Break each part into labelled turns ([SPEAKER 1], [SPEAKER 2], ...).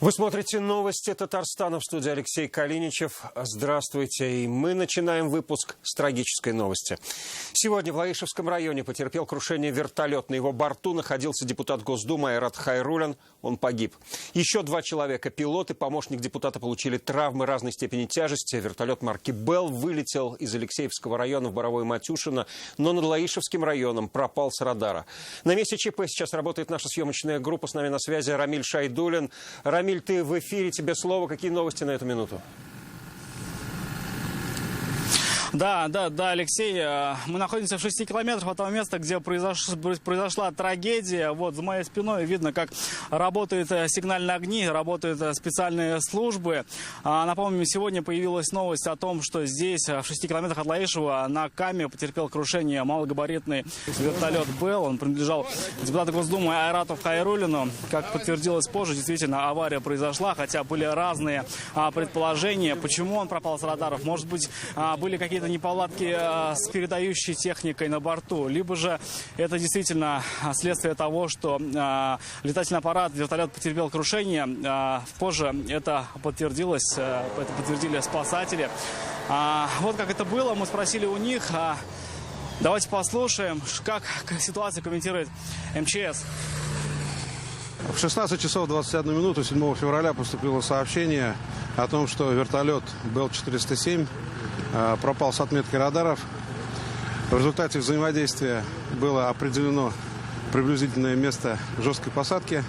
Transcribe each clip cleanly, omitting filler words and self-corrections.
[SPEAKER 1] Вы смотрите новости Татарстана, в студии Алексей Калиничев. Здравствуйте. И мы начинаем выпуск с трагической новости. Сегодня в Лаишевском районе потерпел крушение вертолет. На его борту находился депутат Госдумы Айрат Хайруллин. Он погиб. Еще 2 человека, пилот и помощник депутата, получили травмы разной степени тяжести. Вертолет марки «Белл» вылетел из Алексеевского района в Боровое-Матюшино, но над Лаишевским районом пропал с радара. На месте ЧП сейчас работает наша съемочная группа. С нами на связи Рамиль Шайдуллин. Рамиль, ты в эфире, тебе слово. Какие новости на эту минуту?
[SPEAKER 2] Да, Алексей. Мы находимся в 6 километрах от того места, где произошла трагедия. Вот за моей спиной видно, как работают сигнальные огни, работают специальные службы. Напомню, сегодня появилась новость о том, что здесь, в 6 километрах от Лаишева, на Каме потерпел крушение малогабаритный вертолет «Белл». Он принадлежал депутату Госдумы Айрату Хайруллину. Как подтвердилось позже, действительно, авария произошла, хотя были разные предположения, почему он пропал с радаров. Может быть, были какие-то неполадки с передающей техникой на борту, либо же это действительно следствие того, что летательный аппарат, вертолет потерпел крушение. Позже это подтвердилось, это подтвердили спасатели. Вот как это было, мы спросили у них. Давайте послушаем, как ситуацию комментирует МЧС.
[SPEAKER 3] В 16 часов 21 минуту 7 февраля поступило сообщение о том, что вертолет Белл-407 пропал с отметки радаров. В результате взаимодействия было определено приблизительное место жесткой посадки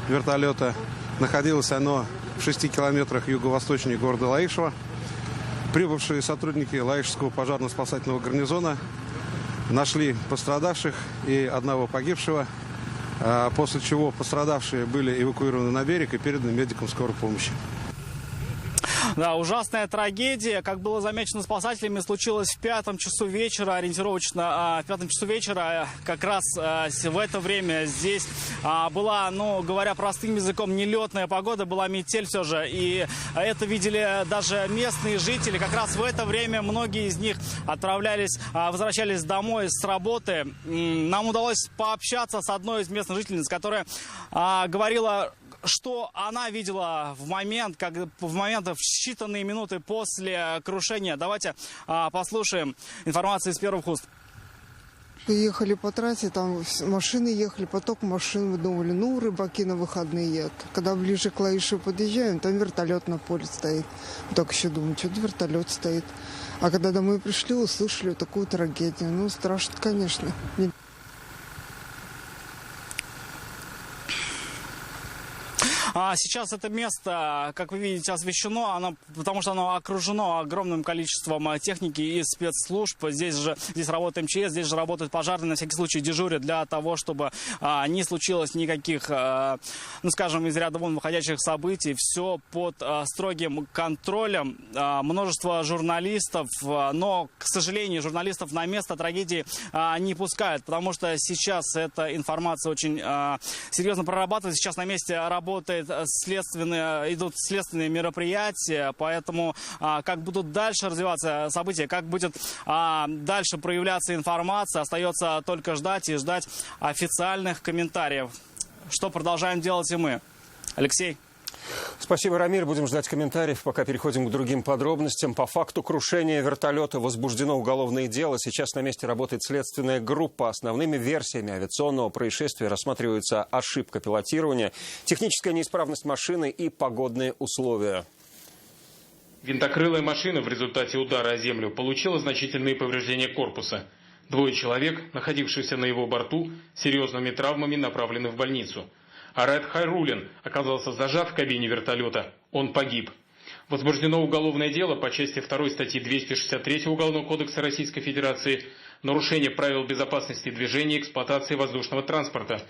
[SPEAKER 3] вертолета. Находилось оно в 6 километрах юго-восточнее города Лаишева. Прибывшие сотрудники Лаишевского пожарно-спасательного гарнизона нашли пострадавших и одного погибшего, после чего пострадавшие были эвакуированы на берег и переданы медикам скорой помощи.
[SPEAKER 2] Да, ужасная трагедия, как было замечено спасателями, случилось в 5 часу вечера, ориентировочно в 5 часу вечера. Как раз в это время здесь была, говоря простым языком, нелетная погода, была метель все же. И это видели даже местные жители. Как раз в это время многие из них возвращались домой с работы. Нам удалось пообщаться с одной из местных жительниц, которая говорила, что она видела в в считанные минуты после крушения. Давайте послушаем информацию из первых уст.
[SPEAKER 4] Ехали по трассе, там машины ехали, поток машин, мы думали, рыбаки на выходные едут. Когда ближе к Лаишеву подъезжаем, там вертолет на поле стоит. Мы так еще думаем, что-то вертолет стоит. А когда домой пришли, услышали такую трагедию. Страшно, конечно.
[SPEAKER 2] Сейчас это место, как вы видите, освещено, потому что оно окружено огромным количеством техники и спецслужб. Здесь работает МЧС, здесь же работают пожарные, на всякий случай дежурят для того, чтобы не случилось никаких, из ряда вон выходящих событий. Все под строгим контролем. Множество журналистов, но, к сожалению, журналистов на место трагедии не пускают, потому что сейчас эта информация очень серьезно прорабатывается. Сейчас на месте идут следственные мероприятия, поэтому как будут дальше развиваться события, как будет дальше проявляться информация, остается только ждать и ждать официальных комментариев, что продолжаем делать и мы. Алексей.
[SPEAKER 1] Спасибо, Рамиль. Будем ждать комментариев. Пока переходим к другим подробностям. По факту крушения вертолета возбуждено уголовное дело. Сейчас на месте работает следственная группа. Основными версиями авиационного происшествия рассматриваются ошибка пилотирования, техническая неисправность машины и погодные условия.
[SPEAKER 5] Винтокрылая машина в результате удара о землю получила значительные повреждения корпуса. 2 человек, находившихся на его борту, с серьезными травмами направлены в больницу. Айрат Хайруллин оказался зажат в кабине вертолета. Он погиб. Возбуждено уголовное дело по части 2 статьи 263 Уголовного кодекса Российской Федерации «Нарушение правил безопасности движения и эксплуатации воздушного транспорта».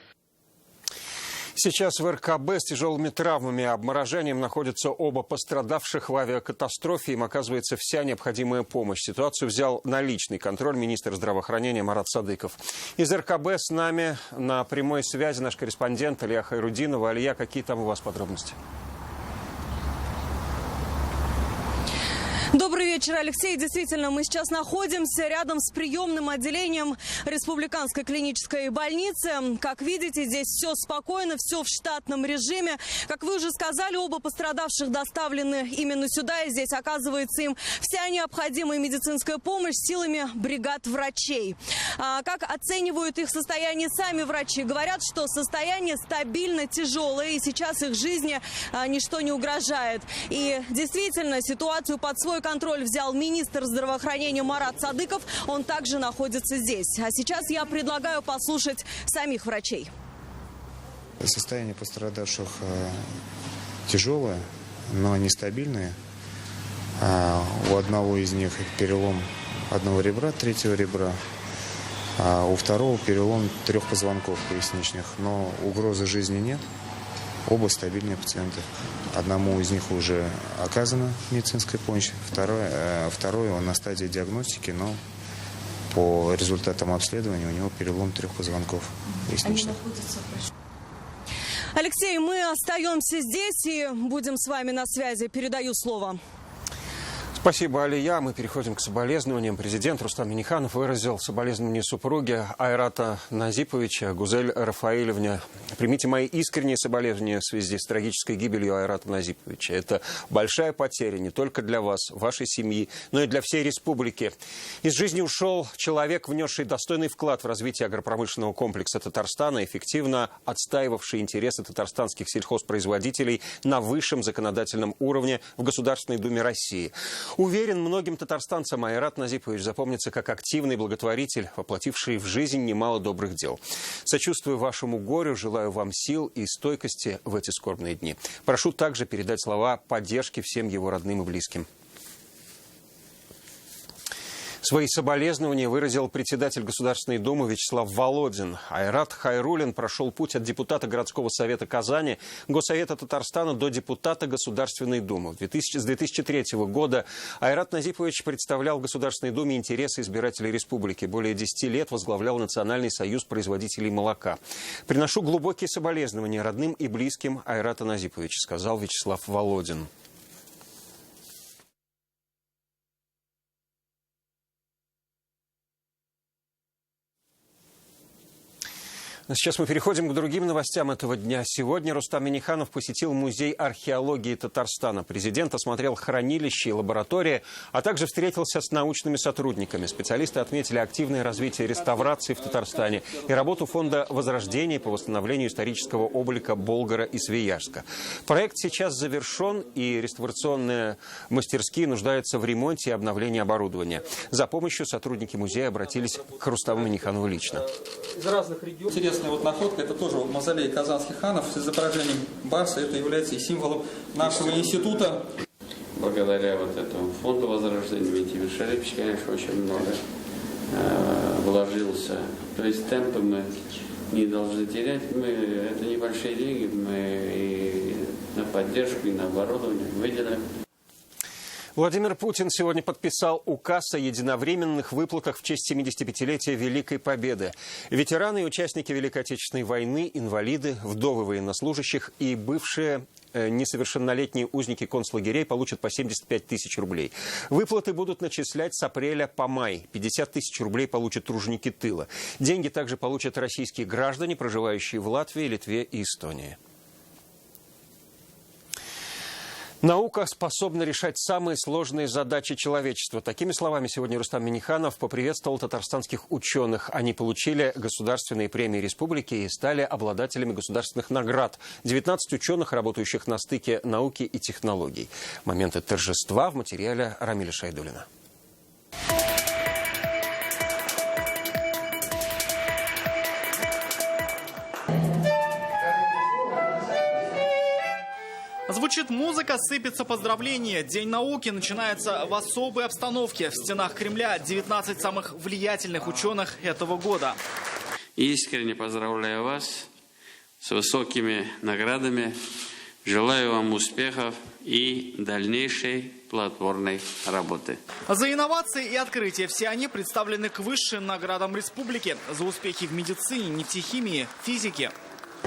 [SPEAKER 1] Сейчас в РКБ с тяжелыми травмами и обморожением находятся оба пострадавших в авиакатастрофе. Им оказывается вся необходимая помощь. Ситуацию взял на личный контроль министр здравоохранения Марат Садыков. Из РКБ с нами на прямой связи наш корреспондент Алия Хайрудинова. Алия, какие там у вас подробности?
[SPEAKER 6] Добрый вечер, Алексей. Действительно, мы сейчас находимся рядом с приемным отделением Республиканской клинической больницы. Как видите, здесь все спокойно, все в штатном режиме. Как вы уже сказали, оба пострадавших доставлены именно сюда. И здесь оказывается им вся необходимая медицинская помощь силами бригад врачей. Как оценивают их состояние сами врачи? Говорят, что состояние стабильно тяжелое, и сейчас их жизни ничто не угрожает. И действительно, ситуацию под свой контроль взял министр здравоохранения Марат Садыков. Он также находится здесь. А сейчас я предлагаю послушать самих врачей.
[SPEAKER 7] Состояние пострадавших тяжелое, но нестабильное. У одного из них перелом одного ребра, третьего ребра. А у второго перелом 3 позвонков поясничных. Но угрозы жизни нет. Оба стабильные пациенты. Одному из них уже оказана медицинская помощь, второй он на стадии диагностики, но по результатам обследования у него перелом 3 позвонков поясничных.
[SPEAKER 6] Алексей, мы остаемся здесь и будем с вами на связи. Передаю слово.
[SPEAKER 1] Спасибо, Алия. Мы переходим к соболезнованиям. Президент Рустам Минниханов выразил соболезнования супруге Айрата Назиповича Гузель Рафаилевне. Примите мои искренние соболезнования в связи с трагической гибелью Айрата Назиповича. Это большая потеря не только для вас, вашей семьи, но и для всей республики. Из жизни ушел человек, внесший достойный вклад в развитие агропромышленного комплекса Татарстана, эффективно отстаивавший интересы татарстанских сельхозпроизводителей на высшем законодательном уровне в Государственной Думе России. Уверен, многим татарстанцам Айрат Назипович запомнится как активный благотворитель, воплотивший в жизнь немало добрых дел. Сочувствую вашему горю, желаю вам сил и стойкости в эти скорбные дни. Прошу также передать слова поддержки всем его родным и близким. Свои соболезнования выразил председатель Государственной Думы Вячеслав Володин. Айрат Хайруллин прошел путь от депутата городского совета Казани, Госсовета Татарстана до депутата Государственной Думы. С 2003 года Айрат Назипович представлял в Государственной Думе интересы избирателей республики. Более 10 лет возглавлял Национальный союз производителей молока. «Приношу глубокие соболезнования родным и близким Айрата Назиповича», сказал Вячеслав Володин. Сейчас мы переходим к другим новостям этого дня. Сегодня Рустам Минниханов посетил музей археологии Татарстана. Президент осмотрел хранилище и лаборатории, а также встретился с научными сотрудниками. Специалисты отметили активное развитие реставрации в Татарстане и работу фонда возрождения по восстановлению исторического облика Болгара и Свияжска. Проект сейчас завершен, и реставрационные мастерские нуждаются в ремонте и обновлении оборудования. За помощью сотрудники музея обратились к Рустаму Минниханову лично.
[SPEAKER 8] Из разных регионов. Интересная вот находка, это тоже мавзолей казанских ханов с изображением барса. Это является и символом нашего института.
[SPEAKER 9] Благодаря вот этому фонду возрождения Митима Шарипович, конечно, очень много вложился. То есть темпы мы не должны терять. Это небольшие деньги, мы и на поддержку, и на оборудование выделяем.
[SPEAKER 1] Владимир Путин сегодня подписал указ о единовременных выплатах в честь 75-летия Великой Победы. Ветераны и участники Великой Отечественной войны, инвалиды, вдовы военнослужащих и бывшие несовершеннолетние узники концлагерей получат по 75 тысяч рублей. Выплаты будут начислять с апреля по май. 50 тысяч рублей получат труженики тыла. Деньги также получат российские граждане, проживающие в Латвии, Литве и Эстонии. Наука способна решать самые сложные задачи человечества. Такими словами сегодня Рустам Минниханов поприветствовал татарстанских ученых. Они получили государственные премии республики и стали обладателями государственных наград. 19 ученых, работающих на стыке науки и технологий. Моменты торжества в материале Рамиля Шайдуллина.
[SPEAKER 2] Звучит музыка, сыпется поздравление. День науки начинается в особой обстановке. В стенах Кремля 19 самых влиятельных ученых этого года.
[SPEAKER 9] Искренне поздравляю вас с высокими наградами. Желаю вам успехов и дальнейшей плодотворной работы.
[SPEAKER 2] За инновации и открытия все они представлены к высшим наградам республики. За успехи в медицине, нефтехимии, физике.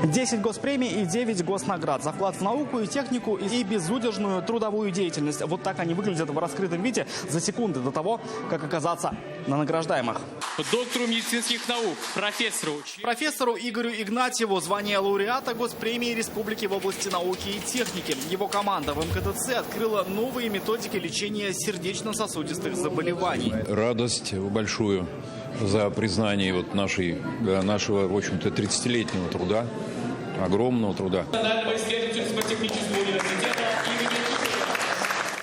[SPEAKER 2] 10 госпремий и 9 госнаград. За вклад в науку и технику и безудержную трудовую деятельность. Вот так они выглядят в раскрытом виде за секунды до того, как оказаться на награждаемых.
[SPEAKER 5] Доктору медицинских наук,
[SPEAKER 2] Профессору Игорю Игнатьеву звание лауреата Госпремии Республики в области науки и техники. Его команда в МКТЦ открыла новые методики лечения сердечно-сосудистых заболеваний.
[SPEAKER 10] Радость большую за признание вот нашего, в общем-то, 30-летнего труда, огромного труда.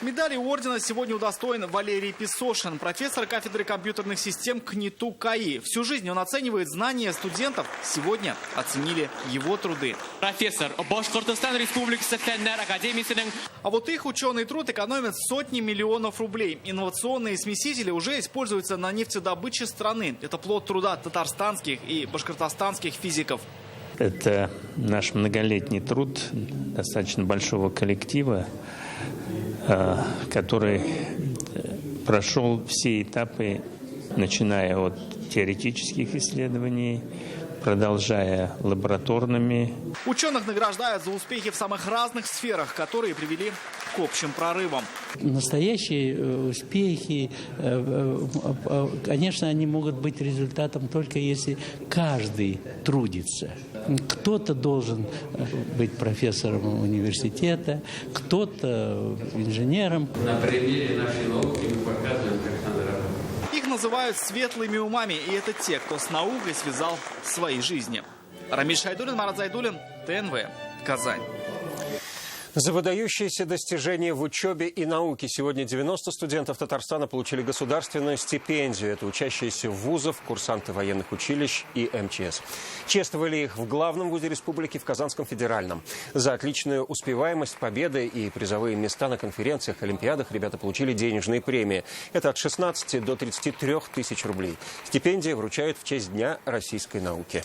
[SPEAKER 2] Медали ордена сегодня удостоен Валерий Песошин, профессор кафедры компьютерных систем КНИТУ КАИ. Всю жизнь он оценивает знания студентов. Сегодня оценили его труды.
[SPEAKER 5] Профессор Башкортостан Республикасы Фәннәр Академиясының.
[SPEAKER 2] А вот их ученый труд экономит сотни миллионов рублей. Инновационные смесители уже используются на нефтедобыче страны. Это плод труда татарстанских и башкортостанских физиков.
[SPEAKER 11] Это наш многолетний труд достаточно большого коллектива, который прошел все этапы, начиная от теоретических исследований, продолжая лабораторными.
[SPEAKER 2] Ученых награждают за успехи в самых разных сферах, которые привели к общим прорывам.
[SPEAKER 12] Настоящие успехи, конечно, они могут быть результатом только если каждый трудится. Кто-то должен быть профессором университета, кто-то инженером.
[SPEAKER 9] На примере нашей науки мы показываем, как надо работать.
[SPEAKER 2] Их называют светлыми умами, и это те, кто с наукой связал свои жизни. Рамиль Шайдуллин, Марат Зайдуллин, ТНВ, Казань.
[SPEAKER 1] За выдающиеся достижения в учебе и науке сегодня 90 студентов Татарстана получили государственную стипендию. Это учащиеся вузов, курсанты военных училищ и МЧС. Чествовали их в главном вузе республики, в Казанском федеральном. За отличную успеваемость, победы и призовые места на конференциях, олимпиадах ребята получили денежные премии. Это от 16 до 33 тысяч рублей. Стипендии вручают в честь Дня российской науки.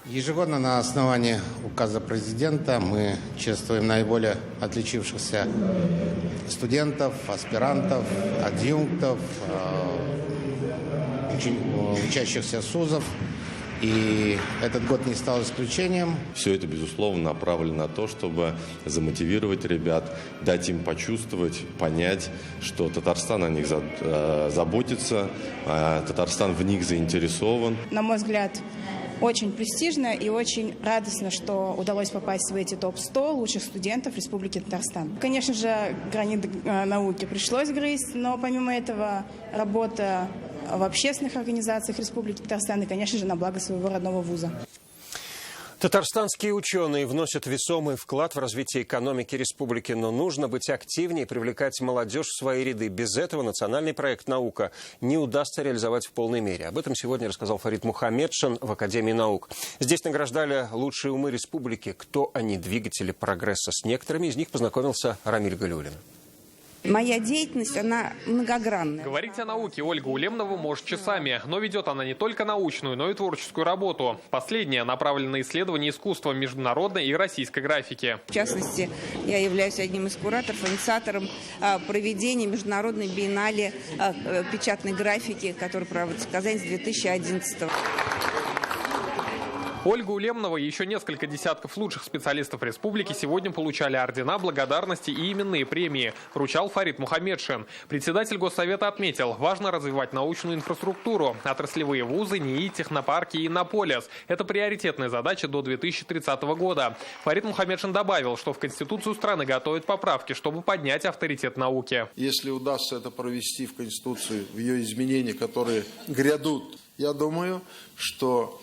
[SPEAKER 13] Ежегодно на основании указа президента мы чествуем наиболее отличившихся студентов, аспирантов, адъюнктов, учащихся СУЗов. И этот год не стал исключением.
[SPEAKER 14] Все это, безусловно, направлено на то, чтобы замотивировать ребят, дать им почувствовать, понять, что Татарстан о них заботится, Татарстан в них заинтересован.
[SPEAKER 15] На мой взгляд, очень престижно и очень радостно, что удалось попасть в эти топ-100 лучших студентов Республики Татарстан. Конечно же, граниты науки пришлось грызть, но помимо этого работа в общественных организациях Республики Татарстан и, конечно же, на благо своего родного вуза.
[SPEAKER 1] Татарстанские ученые вносят весомый вклад в развитие экономики республики, но нужно быть активнее и привлекать молодежь в свои ряды. Без этого национальный проект «Наука» не удастся реализовать в полной мере. Об этом сегодня рассказал Фарид Мухаммедшин в Академии наук. Здесь награждали лучшие умы республики. Кто они, двигатели прогресса? С некоторыми из них познакомился Рамиль Галиуллин.
[SPEAKER 16] Моя деятельность, она многогранная.
[SPEAKER 5] Говорить о науке Ольга Улемнова может часами, но ведет она не только научную, но и творческую работу. Последняя направлена на исследование искусства международной и российской графики.
[SPEAKER 16] В частности, я являюсь одним из кураторов, инициатором проведения международной биеннале печатной графики, которая проводится в Казани с 2011 года.
[SPEAKER 5] Ольга Улемнова и еще несколько десятков лучших специалистов республики сегодня получали ордена, благодарности и именные премии. Вручал Фарид Мухаммедшин. Председатель Госсовета отметил, важно развивать научную инфраструктуру, отраслевые вузы, НИИ, технопарки и Иннополис. Это приоритетная задача до 2030 года. Фарид Мухаммедшин добавил, что в Конституцию страны готовят поправки, чтобы поднять авторитет науки.
[SPEAKER 17] Если удастся это провести в Конституцию, в ее изменения, которые грядут, я думаю, что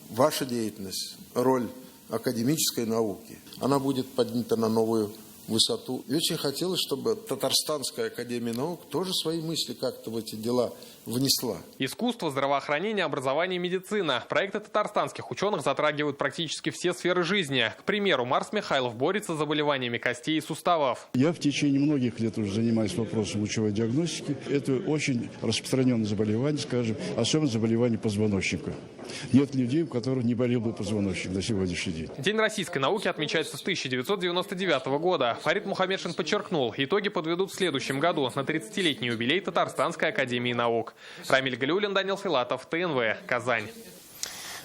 [SPEAKER 17] ваша деятельность, роль академической науки, она будет поднята на новую высоту. И очень хотелось, чтобы Татарстанская академия наук тоже свои мысли как-то в эти дела внесла.
[SPEAKER 5] Искусство, здравоохранение, образование и медицина. Проекты татарстанских ученых затрагивают практически все сферы жизни. К примеру, Марс Михайлов борется с заболеваниями костей и суставов.
[SPEAKER 18] Я в течение многих лет уже занимаюсь вопросом лучевой диагностики. Это очень распространенное заболевание, скажем, особенно заболевание позвоночника. Нет людей, у которых не болел бы позвоночник до сегодняшний день.
[SPEAKER 5] День российской науки отмечается с 1999 года. Фарид Мухаммедшин подчеркнул, итоги подведут в следующем году на 30-летний юбилей Татарстанской академии наук. Рамиль Галиуллин, Данил Филатов, ТНВ, Казань.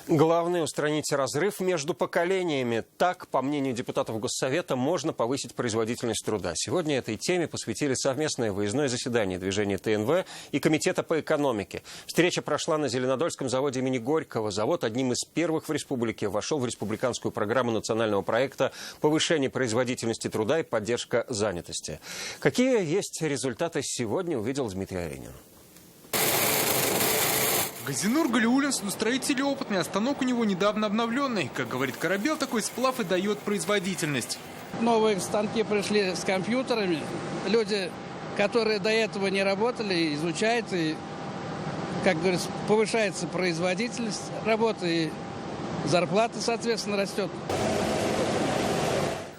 [SPEAKER 1] Главное – устранить разрыв между поколениями. Так, по мнению депутатов Госсовета, можно повысить производительность труда. Сегодня этой теме посвятили совместное выездное заседание движения ТНВ и Комитета по экономике. Встреча прошла на Зеленодольском заводе имени Горького. Завод одним из первых в республике вошел в республиканскую программу национального проекта «Повышение производительности труда и поддержка занятости». Какие есть результаты сегодня, увидел Дмитрий Аренин.
[SPEAKER 19] Газинур Галиуллин – судостроитель опытный, а станок у него недавно обновленный. Как говорит Корабел, такой сплав и дает производительность.
[SPEAKER 20] Новые станки пришли с компьютерами. Люди, которые до этого не работали, изучают, и, как говорится, повышается производительность работы, и зарплата, соответственно, растет.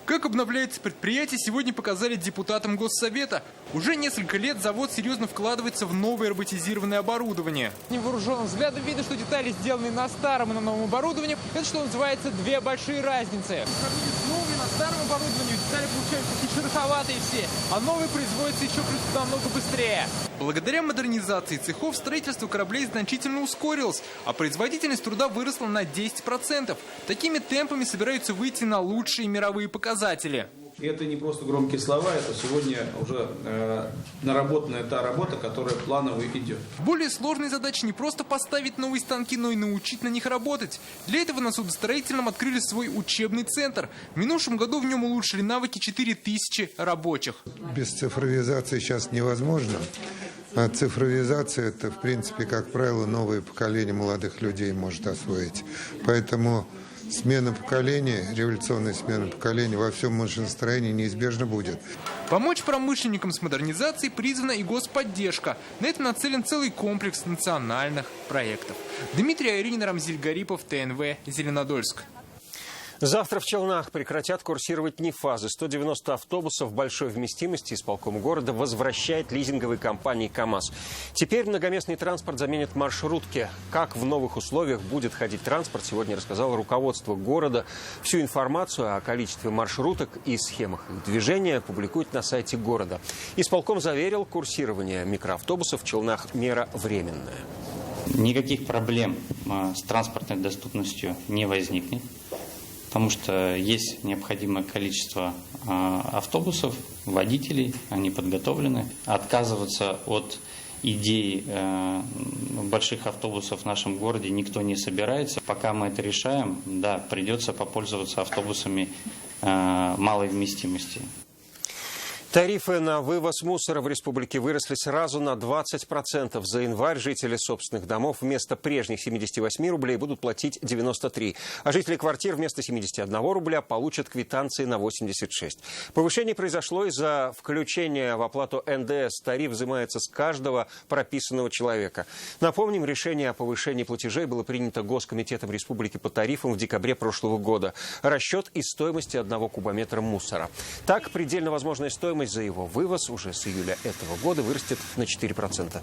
[SPEAKER 19] Как обновляется предприятие, сегодня показали депутатам Госсовета. Уже несколько лет завод серьезно вкладывается в новое роботизированное оборудование. Невооруженным взглядом видно, что детали сделаны на старом и на новом оборудовании. Это, что называется, две большие разницы. С новым и на старом оборудовании детали получаются такие шероховатые все, а новые производятся еще плюс намного быстрее. Благодаря модернизации цехов строительство кораблей значительно ускорилось, а производительность труда выросла на 10%. Такими темпами собираются выйти на лучшие мировые показатели.
[SPEAKER 21] И это не просто громкие слова, это сегодня уже наработанная та работа, которая планово идет.
[SPEAKER 19] Более сложной задачей не просто поставить новые станки, но и научить на них работать. Для этого на судостроительном открыли свой учебный центр. В минувшем году в нем улучшили навыки 4000 рабочих.
[SPEAKER 22] Без цифровизации сейчас невозможно. А цифровизация – это, в принципе, как правило, новое поколение молодых людей может освоить. Поэтому смена поколения, революционная смена поколения во всем машиностроении неизбежно будет.
[SPEAKER 19] Помочь промышленникам с модернизацией призвана и господдержка. На это нацелен целый комплекс национальных проектов. Дмитрий Аренин, Рамзиль Гарипов, ТНВ, Зеленодольск.
[SPEAKER 1] Завтра в Челнах прекратят курсировать НИФАЗы. 190 автобусов большой вместимости исполком города возвращает лизинговой компании КАМАЗ. Теперь многоместный транспорт заменит маршрутки. Как в новых условиях будет ходить транспорт, сегодня рассказало руководство города. Всю информацию о количестве маршруток и схемах их движения публикуют на сайте города. Исполком заверил, курсирование микроавтобусов в Челнах мера временная.
[SPEAKER 23] Никаких проблем с транспортной доступностью не возникнет, потому что есть необходимое количество автобусов, водителей, они подготовлены. Отказываться от идеи больших автобусов в нашем городе никто не собирается. Пока мы это решаем, да, придется попользоваться автобусами малой вместимости.
[SPEAKER 1] Тарифы на вывоз мусора в республике выросли сразу на 20%. За январь жители собственных домов вместо прежних 78 рублей будут платить 93. А жители квартир вместо 71 рубля получат квитанции на 86. Повышение произошло из-за включения в оплату НДС. Тариф взимается с каждого прописанного человека. Напомним, решение о повышении платежей было принято Госкомитетом республики по тарифам в декабре прошлого года. Расчет из стоимости 1 кубометра мусора. Так, предельно возможная стоимость за его вывоз уже с июля этого года вырастет на 4%.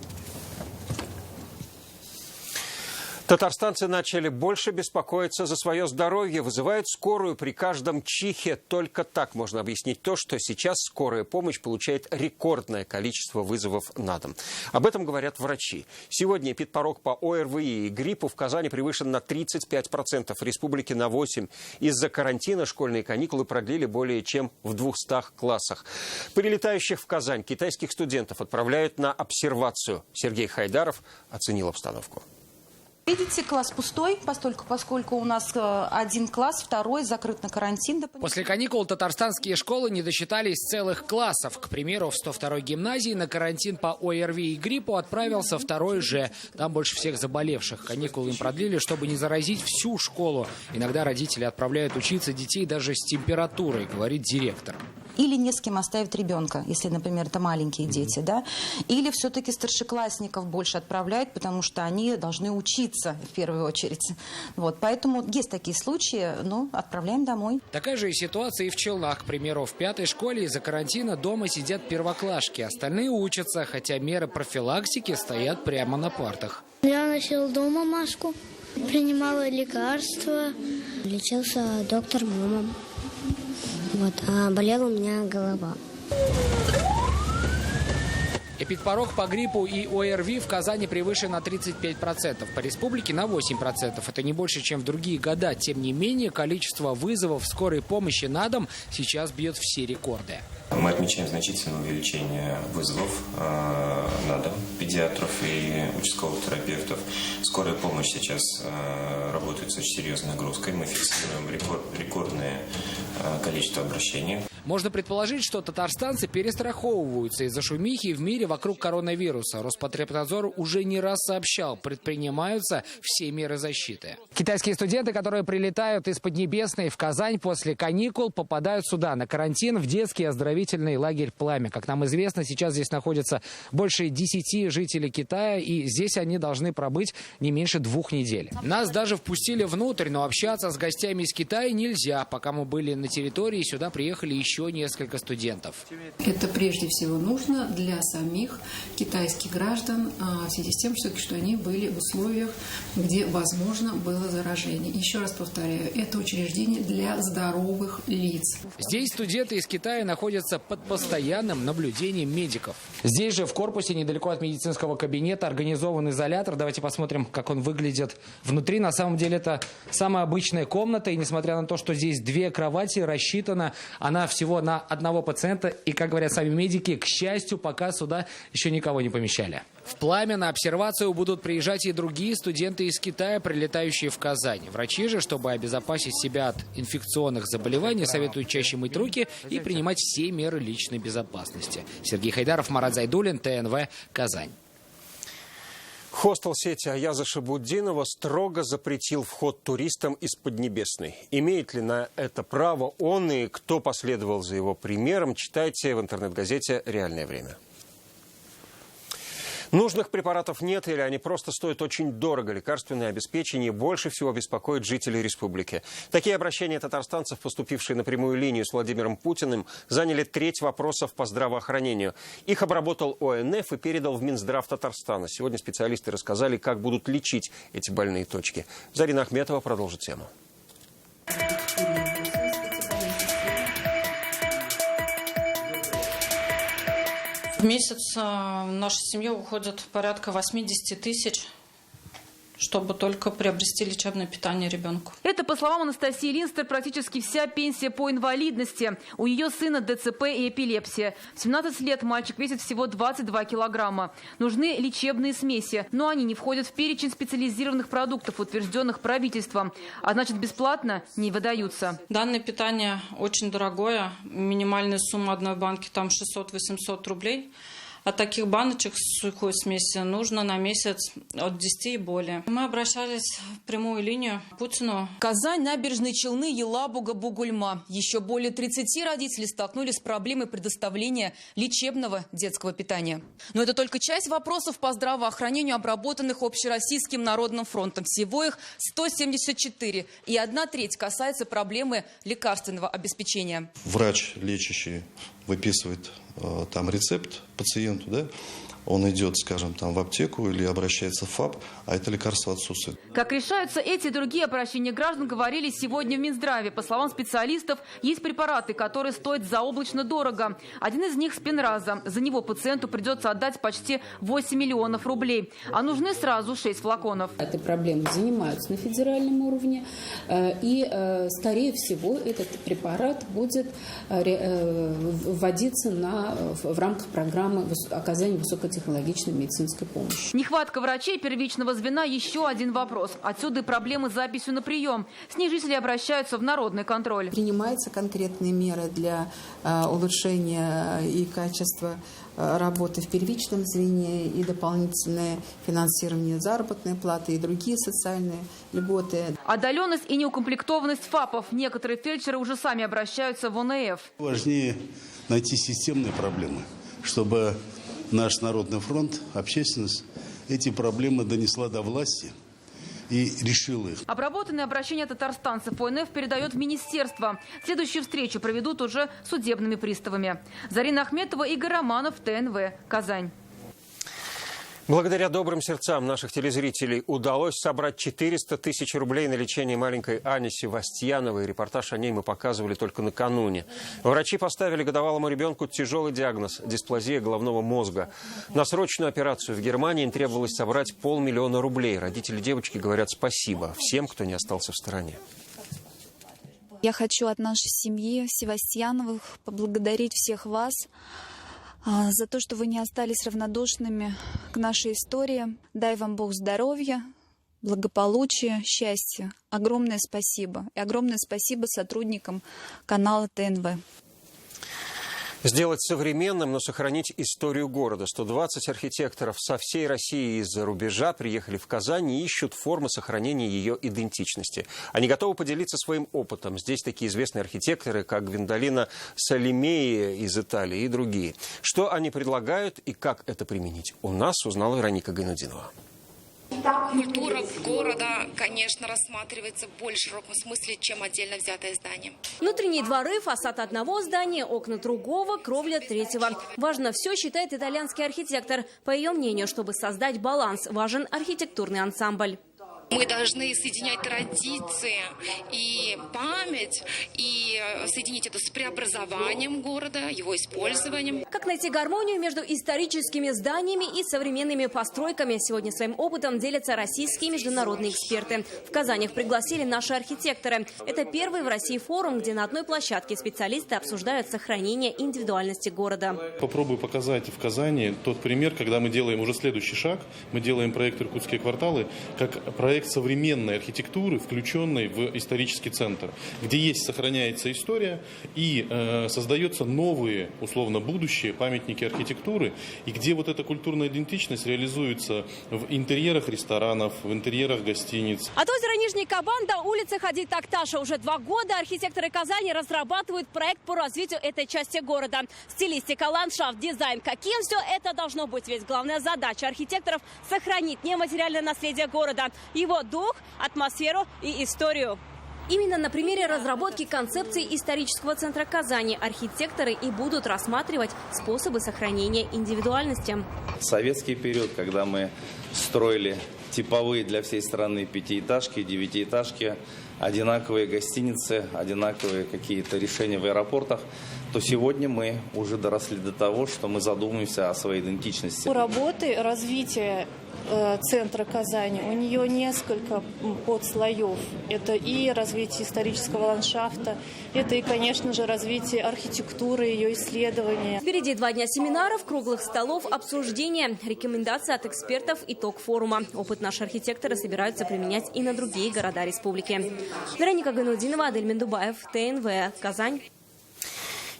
[SPEAKER 1] Татарстанцы начали больше беспокоиться за свое здоровье, вызывают скорую при каждом чихе. Только так можно объяснить то, что сейчас скорая помощь получает рекордное количество вызовов на дом. Об этом говорят врачи. Сегодня эпидпорог по ОРВИ и гриппу в Казани превышен на 35%, в республике на 8%. Из-за карантина школьные каникулы продлили более чем в 200 классах. Прилетающих в Казань китайских студентов отправляют на обсервацию. Сергей Хайдаров оценил обстановку.
[SPEAKER 24] Видите, класс пустой, поскольку у нас один класс, второй закрыт на карантин.
[SPEAKER 25] После каникул татарстанские школы не досчитались целых классов. К примеру, в 102-й гимназии на карантин по ОРВИ и гриппу отправился второй Ж. Там больше всех заболевших. Каникулы им продлили, чтобы не заразить всю школу. Иногда родители отправляют учиться детей даже с температурой, говорит директор.
[SPEAKER 24] Или не с кем оставить ребенка, если, например, это маленькие дети, да? Или все-таки старшеклассников больше отправляют, потому что они должны учиться в первую очередь. Вот, поэтому есть такие случаи, но отправляем домой.
[SPEAKER 25] Такая же ситуация и в Челнах. К примеру, в 5-й школе из-за карантина дома сидят первоклашки. Остальные учатся, хотя меры профилактики стоят прямо на партах.
[SPEAKER 26] Я носила дома маску, принимала лекарства, лечился доктор мамом. Вот, а болела у меня голова.
[SPEAKER 25] Эпидпорог по гриппу и ОРВИ в Казани превышен на 35%, по республике на 8%. Это не больше, чем в другие года. Тем не менее, количество вызовов скорой помощи на дом сейчас бьет все рекорды.
[SPEAKER 3] Мы отмечаем значительное увеличение вызовов на дом педиатров и участковых терапевтов. Скорая помощь сейчас работает с очень серьезной нагрузкой. Мы фиксируем рекордное количество обращений.
[SPEAKER 25] Можно предположить, что татарстанцы перестраховываются из-за шумихи в мире вокруг коронавируса. Роспотребнадзор уже не раз сообщал, предпринимаются все меры защиты. Китайские студенты, которые прилетают из Поднебесной в Казань после каникул, попадают сюда на карантин в детский оздоровительный лагерь «Пламя». Как нам известно, сейчас здесь находится больше 10 жителей Китая, и здесь они должны пробыть не меньше 2 недель. Нас даже впустили внутрь, но общаться с гостями из Китая нельзя. Пока мы были на территории, сюда приехали еще несколько студентов.
[SPEAKER 4] Это прежде всего нужно для самих китайских граждан в связи с тем, что они были в условиях, где возможно было заражение. Еще раз повторяю, это учреждение для здоровых лиц.
[SPEAKER 25] Здесь студенты из Китая находятся под постоянным наблюдением медиков. Здесь же в корпусе, недалеко от медицинского кабинета, организован изолятор. Давайте посмотрим, как он выглядит внутри. На самом деле это самая обычная комната, и несмотря на то, что здесь 2 кровати, рассчитана она всего на 1 пациента. И, как говорят сами медики, к счастью, пока сюда еще никого не помещали. В «Пламя» на обсервацию будут приезжать и другие студенты из Китая, прилетающие в Казань. Врачи же, чтобы обезопасить себя от инфекционных заболеваний, советуют чаще мыть руки и принимать все меры личной безопасности. Сергей Хайдаров, Марат Зайдуллин, ТНВ, Казань.
[SPEAKER 1] Хостел сети Аяза Шабуддинова строго запретил вход туристам из Поднебесной. Имеет ли на это право он и кто последовал за его примером, читайте в интернет-газете «Реальное время». Нужных препаратов нет или они просто стоят очень дорого. Лекарственное обеспечение больше всего беспокоит жителей республики. Такие обращения татарстанцев, поступившие на прямую линию с Владимиром Путиным, заняли треть вопросов по здравоохранению. Их обработал ОНФ и передал в Минздрав Татарстана. Сегодня специалисты рассказали, как будут лечить эти больные точки. Зарина Ахметова продолжит тему.
[SPEAKER 6] В месяц в нашу семью уходит порядка 80 тысяч, чтобы только приобрести лечебное питание ребенку.
[SPEAKER 7] Это, по словам Анастасии Линстер, практически вся пенсия по инвалидности. У ее сына ДЦП и эпилепсия. В 17 лет мальчик весит всего 22 килограмма. Нужны лечебные смеси, но они не входят в перечень специализированных продуктов, утвержденных правительством. А значит, бесплатно не выдаются.
[SPEAKER 6] Данное питание очень дорогое. Минимальная сумма одной банки там 600-800 рублей. А таких баночек с сухой смеси нужно на месяц от 10 и более. Мы обращались в прямую линию к Путину.
[SPEAKER 8] Казань, Набережные Челны, Елабуга, Бугульма. Еще более 30 родителей столкнулись с проблемой предоставления лечебного детского питания. Но это только часть вопросов по здравоохранению, обработанных Общероссийским народным фронтом. Всего их 174. И 1/3 касается проблемы лекарственного обеспечения.
[SPEAKER 10] Врач, лечащий, выписывает там рецепт пациенту, да, он идет, скажем, там в аптеку или обращается в ФАП, а это лекарство отсутствует.
[SPEAKER 7] Как решаются эти и другие обращения граждан, говорили сегодня в Минздраве. По словам специалистов, есть препараты, которые стоят заоблачно дорого. Один из них – Спинраза. За него пациенту придется отдать почти 8 миллионов рублей. А нужны сразу 6 флаконов.
[SPEAKER 27] Этой проблемой занимаются на федеральном уровне. И, скорее всего, этот препарат будет вводиться в рамках программы оказания высокотехнологичной медицинской помощи.
[SPEAKER 7] Нехватка врачей первичного звена – еще один вопрос. Отсюда и проблемы с записью на прием. С ней жители обращаются в народный контроль.
[SPEAKER 28] Принимаются конкретные меры для улучшения и качества работы в первичном звене, и дополнительное финансирование заработной платы, и другие социальные льготы.
[SPEAKER 7] Отдаленность и неукомплектованность ФАПов. Некоторые фельдшеры уже сами обращаются в ОНФ.
[SPEAKER 29] Важнее найти системные проблемы, чтобы наш Народный фронт, общественность эти проблемы донесла до власти и решила их.
[SPEAKER 7] Обработанные обращения татарстанцев ОНФ передает в министерство. Следующую встречу проведут уже судебными приставами. Зарина Ахметова, Игорь Романов, ТНВ, Казань.
[SPEAKER 1] Благодаря добрым сердцам наших телезрителей удалось собрать 400 тысяч рублей на лечение маленькой Ани Севастьяновой. Репортаж о ней мы показывали только накануне. Врачи поставили годовалому ребенку тяжелый диагноз – дисплазия головного мозга. На срочную операцию в Германии им требовалось собрать 500 000 рублей. Родители девочки говорят спасибо всем, кто не остался в стороне.
[SPEAKER 2] Я хочу от нашей семьи Севастьяновых поблагодарить всех вас за то, что вы не остались равнодушными к нашей истории. Дай вам Бог здоровья, благополучия, счастья. Огромное спасибо. И огромное спасибо сотрудникам канала ТНВ.
[SPEAKER 1] Сделать современным, но сохранить историю города. 120 архитекторов со всей России и из-за рубежа приехали в Казань и ищут формы сохранения ее идентичности. Они готовы поделиться своим опытом. Здесь такие известные архитекторы, как Гвиндолина Салимеи из Италии и другие. Что они предлагают и как это применить, у нас узнала Вероника Гайнудинова.
[SPEAKER 9] Культура города, конечно, рассматривается в более широком смысле, чем отдельно взятое здание.
[SPEAKER 11] Внутренние дворы, фасад одного здания, окна другого, кровля третьего. Важно все, считает итальянский архитектор. По ее мнению, чтобы создать баланс, важен архитектурный ансамбль.
[SPEAKER 9] Мы должны соединять традиции и память, и соединить это с преобразованием города, его использованием.
[SPEAKER 11] Как найти гармонию между историческими зданиями и современными постройками? Сегодня своим опытом делятся российские и международные эксперты. В Казань их пригласили наши архитекторы. Это первый в России форум, где на одной площадке специалисты обсуждают сохранение индивидуальности города.
[SPEAKER 12] Попробую показать в Казани тот пример, когда мы делаем уже следующий шаг. Мы делаем проект «Иркутские кварталы» как проект современной архитектуры, включенной в исторический центр, где сохраняется история и создаются новые, условно, будущие памятники архитектуры, и где вот эта культурная идентичность реализуется в интерьерах ресторанов, в интерьерах гостиниц.
[SPEAKER 11] От озера Нижний Кабан до улицы Хади Такташа уже 2 года архитекторы Казани разрабатывают проект по развитию этой части города. Стилистика, ландшафт, дизайн. Каким все это должно быть? Ведь главная задача архитекторов – сохранить нематериальное наследие города, его дух, атмосферу и историю. Именно на примере разработки концепции исторического центра Казани архитекторы и будут рассматривать способы сохранения индивидуальности.
[SPEAKER 13] В советский период, когда мы строили типовые для всей страны 5-этажки, 9-этажки, одинаковые гостиницы, одинаковые какие-то решения в аэропортах, то сегодня мы уже доросли до того, что мы задумываемся о своей идентичности.
[SPEAKER 14] У работы развития центра Казани, у нее несколько подслоев. Это и развитие исторического ландшафта, это и, конечно же, развитие архитектуры, ее исследования.
[SPEAKER 11] Впереди 2 дня семинаров, круглых столов, обсуждения, рекомендации от экспертов, итог форума. Опыт наши архитекторы собираются применять и на другие города республики. Вероника Гайнудинова, Адель Мендубаев, ТНВ, Казань.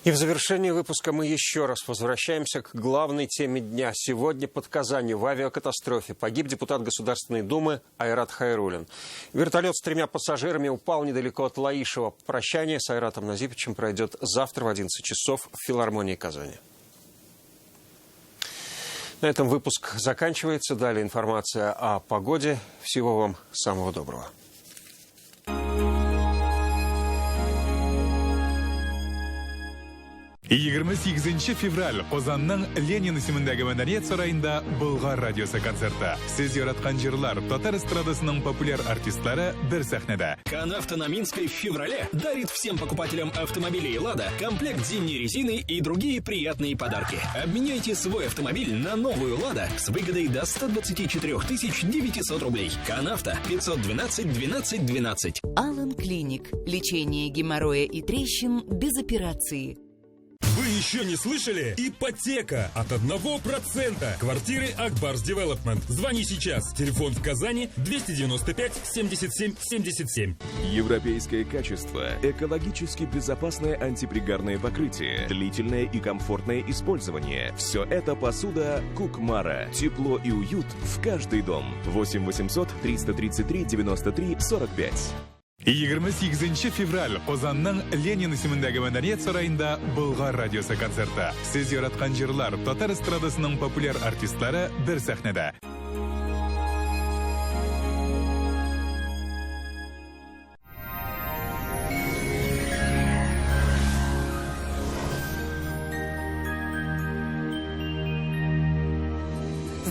[SPEAKER 1] И в завершении выпуска мы еще раз возвращаемся к главной теме дня. Сегодня под Казанью в авиакатастрофе погиб депутат Государственной Думы Айрат Хайруллин. Вертолет с 3 пассажирами упал недалеко от Лаишева. Прощание с Айратом Назиповичем пройдет завтра в 11 часов в филармонии Казани. На этом выпуск заканчивается. Далее информация о погоде. Всего вам самого доброго.
[SPEAKER 15] Егерме 8 февраль Озанның Ленин исемендәге Мәдәният сарайында Болгар радиосы концерты. Сез яраткан җырлар татар эстрадасының популяр артистлары бер сәхнәдә.
[SPEAKER 16] Канавто на Минской в феврале дарит всем покупателям автомобилей «Лада» комплект зимней резины и другие приятные подарки. Обменяйте свой автомобиль на новую «Лада» с выгодой до 124 900 рублей. Канавто 512 12 12.
[SPEAKER 17] Алан Клиник. Лечение геморроя и трещин без операции.
[SPEAKER 30] Вы еще не слышали? Ипотека от 1%. Квартиры Акбарс Девелопмент. Звони сейчас. Телефон в Казани 295 77 77.
[SPEAKER 31] Европейское качество. Экологически безопасное антипригарное покрытие. Длительное и комфортное использование. Все это посуда Кукмара. Тепло и уют в каждый дом. 8 800 333 93 45.
[SPEAKER 15] 28 февраль Озанның Ленин исемендәге Мәдәният сарайында Болгар радиосы концерты. Сез яраткан җырлар татар эстрадасының популяр артистлары бер сәхнәдә.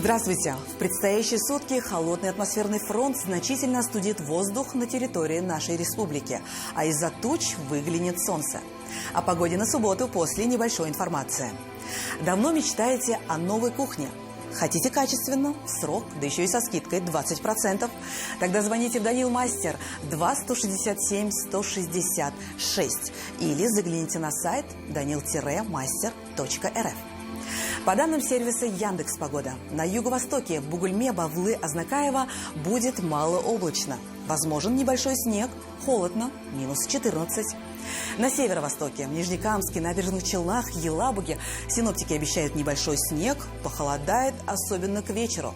[SPEAKER 3] Здравствуйте! В предстоящие сутки холодный атмосферный фронт значительно остудит воздух на территории нашей республики, а из-за туч выглянет солнце. О погоде на субботу после небольшой информации. Давно мечтаете о новой кухне? Хотите качественно, в срок, да еще и со скидкой 20%? Тогда звоните в Данил Мастер 2-167-166 или загляните на сайт danil-master.rf. По данным сервиса Яндекс.Погода, на юго-востоке в Бугульме, Бавлы, Азнакаево будет малооблачно. Возможен небольшой снег, холодно, минус 14. На северо-востоке, в Нижнекамске, Набережных Челнах, Елабуге синоптики обещают небольшой снег, похолодает, особенно к вечеру.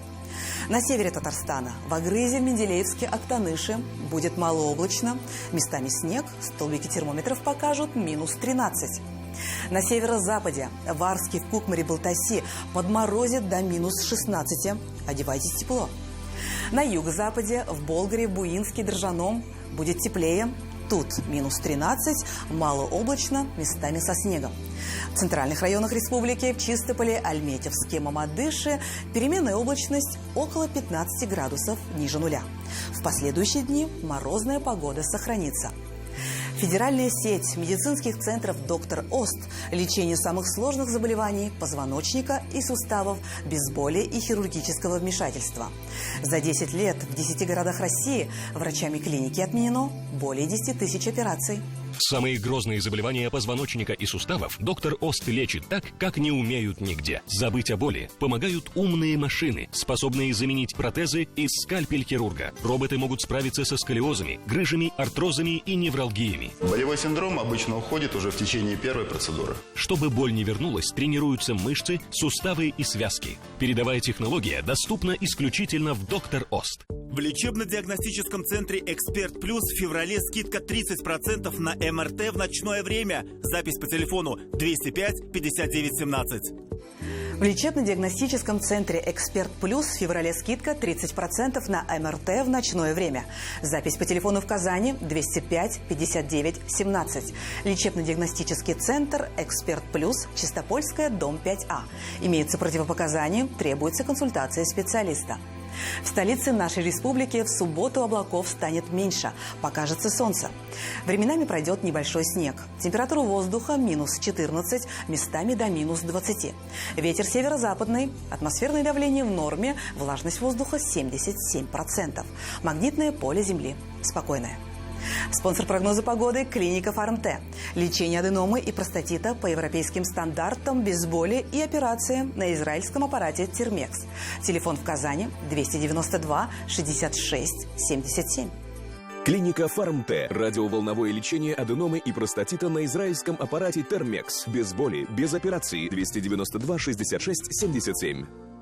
[SPEAKER 3] На севере Татарстана, в Агрызе, в Менделеевске, Актаныше будет малооблачно, местами снег, столбики термометров покажут минус 13. На северо-западе, в Арске, в Кукмаре, Балтаси подморозит до минус 16. Одевайтесь тепло. На юго-западе, в Болгаре, Буинске, Дрожжаном будет теплее. Тут минус 13, малооблачно, местами со снегом. В центральных районах республики, в Чистополе, Альметьевске, Мамадыше переменная облачность около 15 градусов ниже нуля. В последующие дни морозная погода сохранится. Федеральная сеть медицинских центров «Доктор Ост» лечение самых сложных заболеваний позвоночника и суставов без боли и хирургического вмешательства. За 10 лет в 10 городах России врачами клиники отменено более 10 тысяч операций.
[SPEAKER 4] Самые грозные заболевания позвоночника и суставов доктор Ост лечит так, как не умеют нигде. Забыть о боли помогают умные машины, способные заменить протезы и скальпель хирурга. Роботы могут справиться со сколиозами, грыжами, артрозами и невралгиями.
[SPEAKER 5] Болевой синдром обычно уходит уже в течение первой процедуры.
[SPEAKER 4] Чтобы боль не вернулась, тренируются мышцы, суставы и связки. Передовая технология доступна исключительно в доктор Ост.
[SPEAKER 18] В лечебно-диагностическом центре «Эксперт Плюс» в феврале скидка 30% на МРТ в ночное время. Запись по телефону 205-59-17.
[SPEAKER 3] В лечебно-диагностическом центре «Эксперт Плюс» в феврале скидка 30% на МРТ в ночное время. Запись по телефону в Казани 205-59-17. Лечебно-диагностический центр «Эксперт Плюс», Чистопольская, дом 5А. Имеются противопоказания, требуется консультация специалиста. В столице нашей республики в субботу облаков станет меньше, покажется солнце. Временами пройдет небольшой снег. Температура воздуха минус 14, местами до минус 20. Ветер северо-западный, атмосферное давление в норме, влажность воздуха 77%. Магнитное поле Земли спокойное. Спонсор прогноза погоды – клиника Фармте. Лечение аденомы и простатита по европейским стандартам, без боли и операции на израильском аппарате Термекс. Телефон в Казани 292 66 77.
[SPEAKER 31] Клиника Фармте. Радиоволновое лечение аденомы и простатита на израильском аппарате Термекс. Без боли, без операции. 292 66 77.